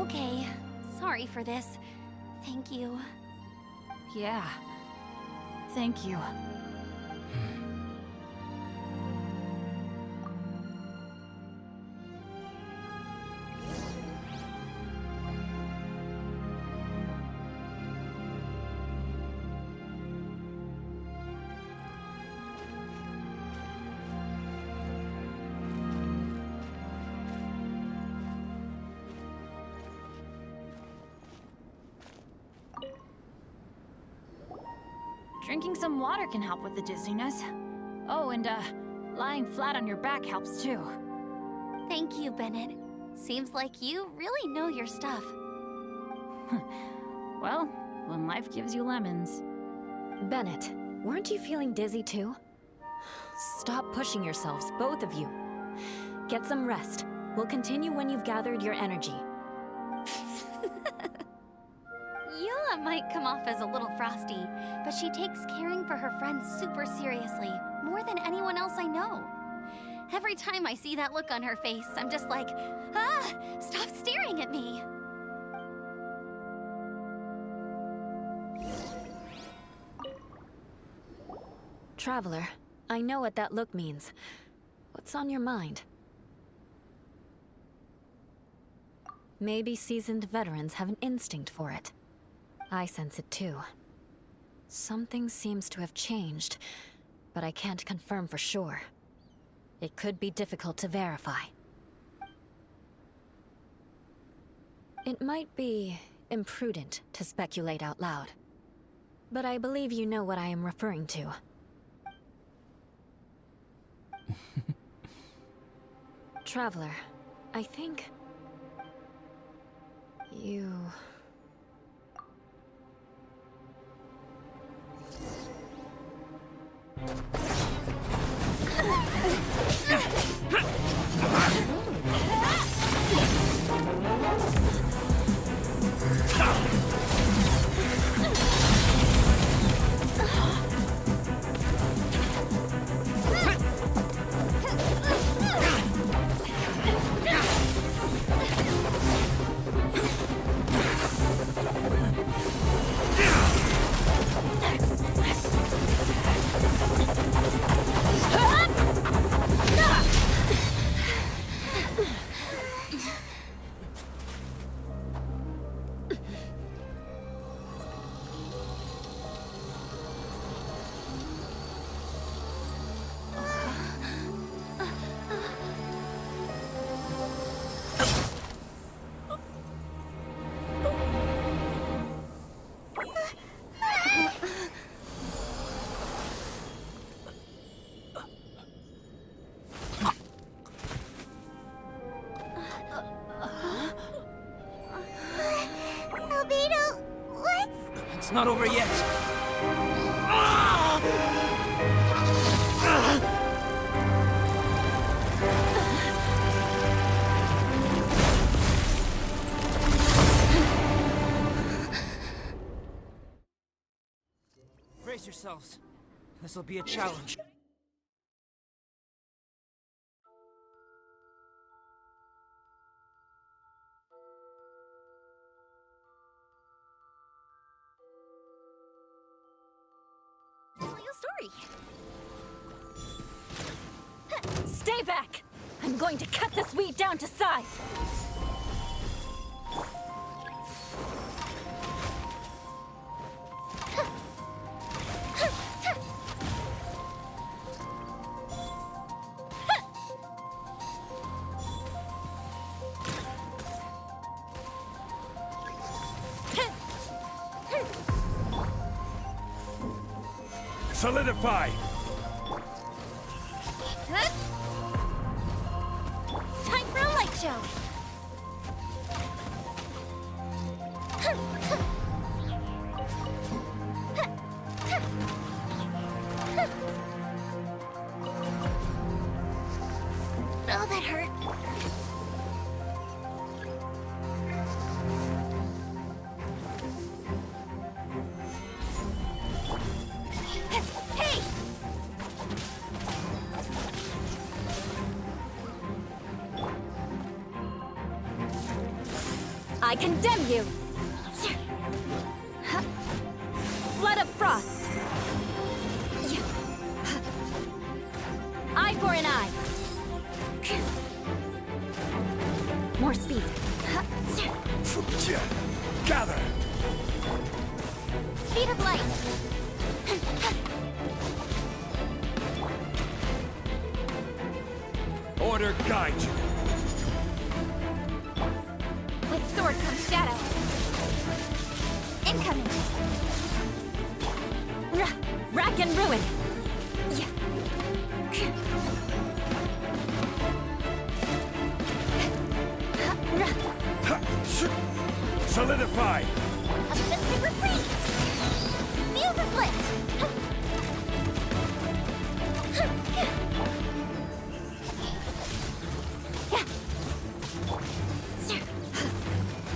okay. Sorry for this. Thank you. Yeah. Thank you. Drinking some water can help with the dizziness. Oh, and lying flat on your back helps too. Thank you, Bennett. Seems like you really know your stuff. Well, when life gives you lemons. Bennett, weren't you feeling dizzy too? Stop pushing yourselves, both of you. Get some rest. We'll continue when you've gathered your energy. Yula might come off as a little frosty, but she takes caring for her friends super seriously, more than anyone else I know. Every time I see that look on her face, I'm just like, ah, stop staring at me. Traveler, I know what that look means. What's on your mind? Maybe seasoned veterans have an instinct for it. I sense it too. Something seems to have changed, but I can't confirm for sure. It could be difficult to verify. It might be imprudent to speculate out loud, but I believe you know what I am referring to. Traveler, I think... you... It's not over yet. Brace yourselves. This'll be a challenge. Story. Stay back! I'm going to cut this weed down to size! Solidify! Time for a light show! Oh, that hurt. Hey! I condemn you! Flood of frost! Eye for an eye! More speed! Gather! Speed of light! Order guide you! With sword comes shadow. Incoming! Rack and ruin! Solidify! A mystic retreat! Fuse is lit!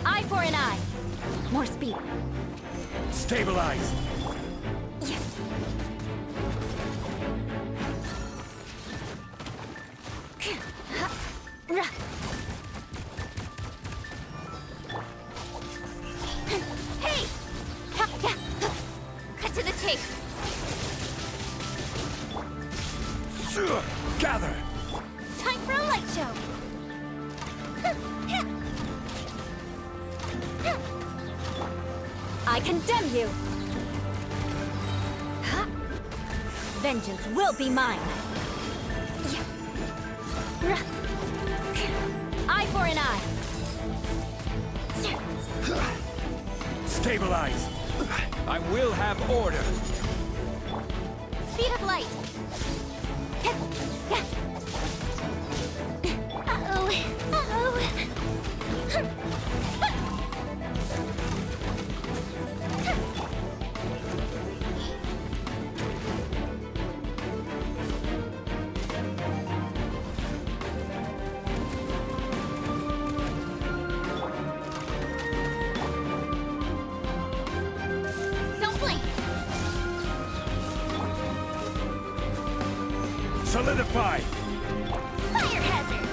Eye for an eye! More speed! Stabilize! Hey! Cut to the chase! Gather! Time for a light show! I condemn you! Vengeance will be mine! Eye for an eye! Stabilize! I will have order! Speed of light! Uh-oh! Uh-oh! Don't blink! Solidify! Fire hazard!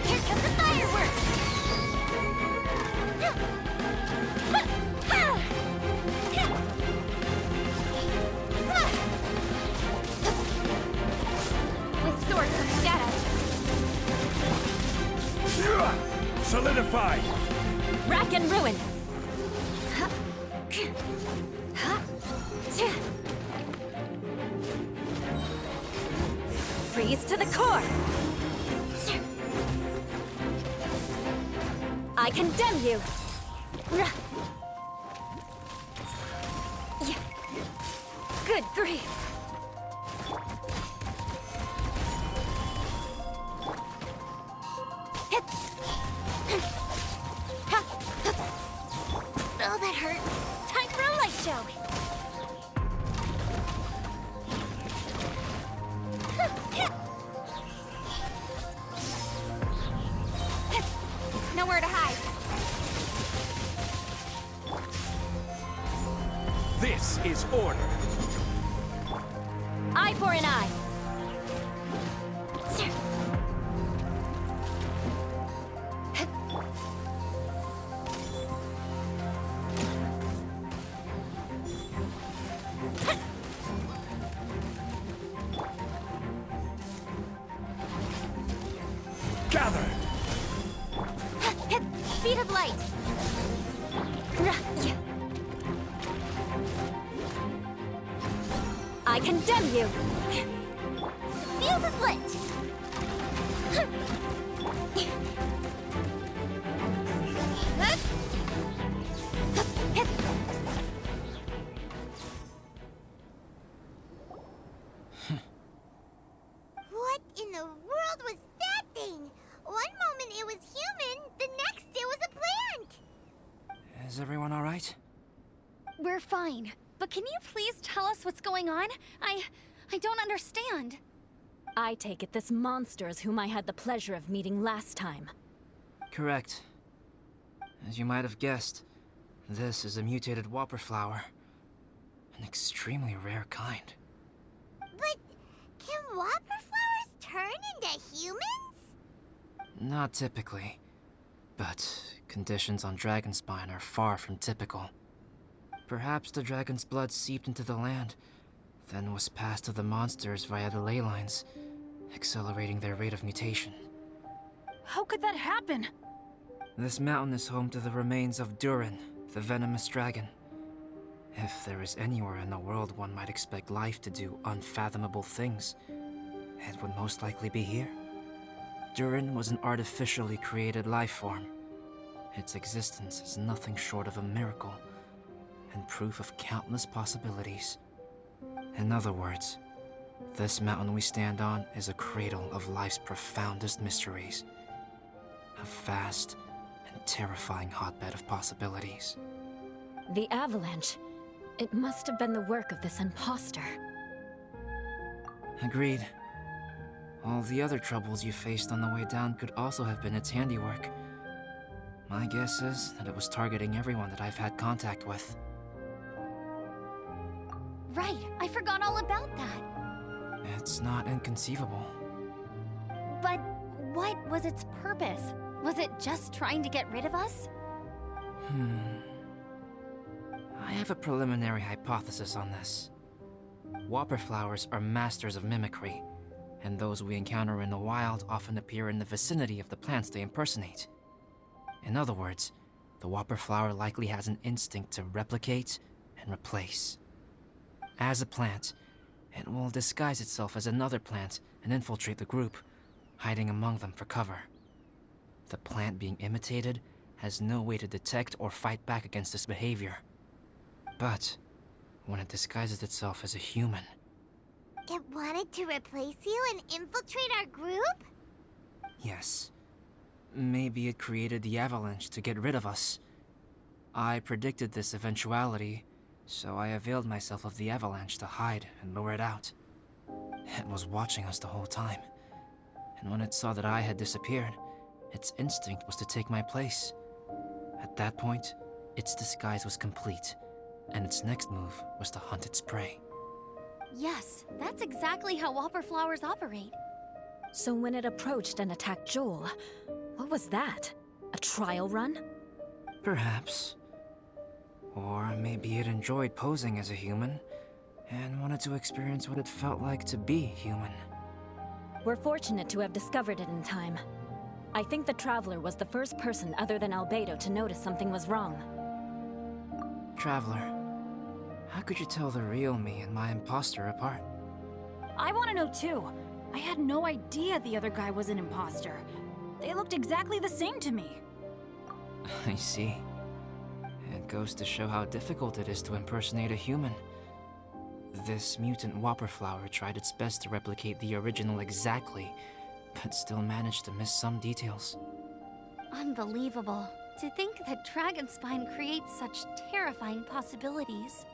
Here come the fireworks! With sword comes shadow. Solidify! Rack and ruin! Freeze to the core! I condemn you! Good grief! Oh, that hurt. Time for a light show. Nowhere to hide. This is order! Eye for an eye! Gather! Speed of light. I condemn you! Fuse is lit. What in the world was that thing? One moment it was human, the next it was a plant. Is everyone alright? We're fine. But can you please tell us what's going on? I don't understand. I take it this monster is whom I had the pleasure of meeting last time. Correct. As you might have guessed, this is a mutated whopper flower. An extremely rare kind. But can whopper flowers turn to humans? Not typically, but conditions on Dragonspine are far from typical. Perhaps the dragon's blood seeped into the land, then was passed to the monsters via the ley lines, accelerating their rate of mutation. How could that happen? This mountain is home to the remains of Durin, the venomous dragon. If there is anywhere in the world one might expect life to do unfathomable things, it would most likely be here. Durin was an artificially created life form. Its existence is nothing short of a miracle, and proof of countless possibilities. In other words, this mountain we stand on is a cradle of life's profoundest mysteries. A vast and terrifying hotbed of possibilities. The avalanche. It must have been the work of this imposter. Agreed. All the other troubles you faced on the way down could also have been its handiwork. My guess is that it was targeting everyone that I've had contact with. Right, I forgot all about that. It's not inconceivable. But what was its purpose? Was it just trying to get rid of us? I have a preliminary hypothesis on this. Whopper flowers are masters of mimicry, and those we encounter in the wild often appear in the vicinity of the plants they impersonate. In other words, the whopper flower likely has an instinct to replicate and replace. As a plant, it will disguise itself as another plant and infiltrate the group, hiding among them for cover. The plant being imitated has no way to detect or fight back against this behavior. But when it disguises itself as a human... It wanted to replace you and infiltrate our group? Yes. Maybe it created the avalanche to get rid of us. I predicted this eventuality, so I availed myself of the avalanche to hide and lure it out. It was watching us the whole time, and when it saw that I had disappeared, its instinct was to take my place. At that point, its disguise was complete, and its next move was to hunt its prey. Yes, that's exactly how whopper flowers operate. So when it approached and attacked Joel, what was that? A trial run? Perhaps. Or maybe it enjoyed posing as a human, and wanted to experience what it felt like to be human. We're fortunate to have discovered it in time. I think the Traveler was the first person other than Albedo to notice something was wrong. Traveler, how could you tell the real me and my imposter apart? I want to know too. I had no idea the other guy was an imposter. They looked exactly the same to me. I see. It goes to show how difficult it is to impersonate a human. This mutant whopper flower tried its best to replicate the original exactly, but still managed to miss some details. Unbelievable. To think that Dragonspine creates such terrifying possibilities.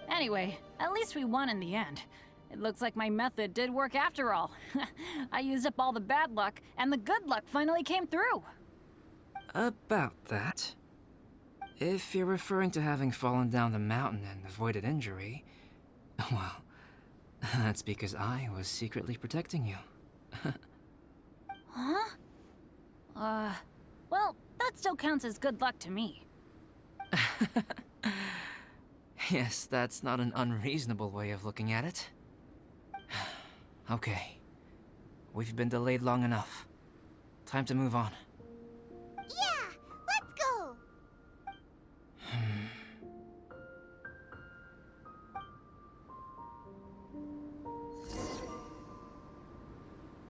Anyway, at least we won in the end. It looks like my method did work after all. I used up all the bad luck, and the good luck finally came through. About that. If you're referring to having fallen down the mountain and avoided injury, well, that's because I was secretly protecting you. Huh? Well, that still counts as good luck to me. Yes, that's not an unreasonable way of looking at it. Okay. We've been delayed long enough. Time to move on.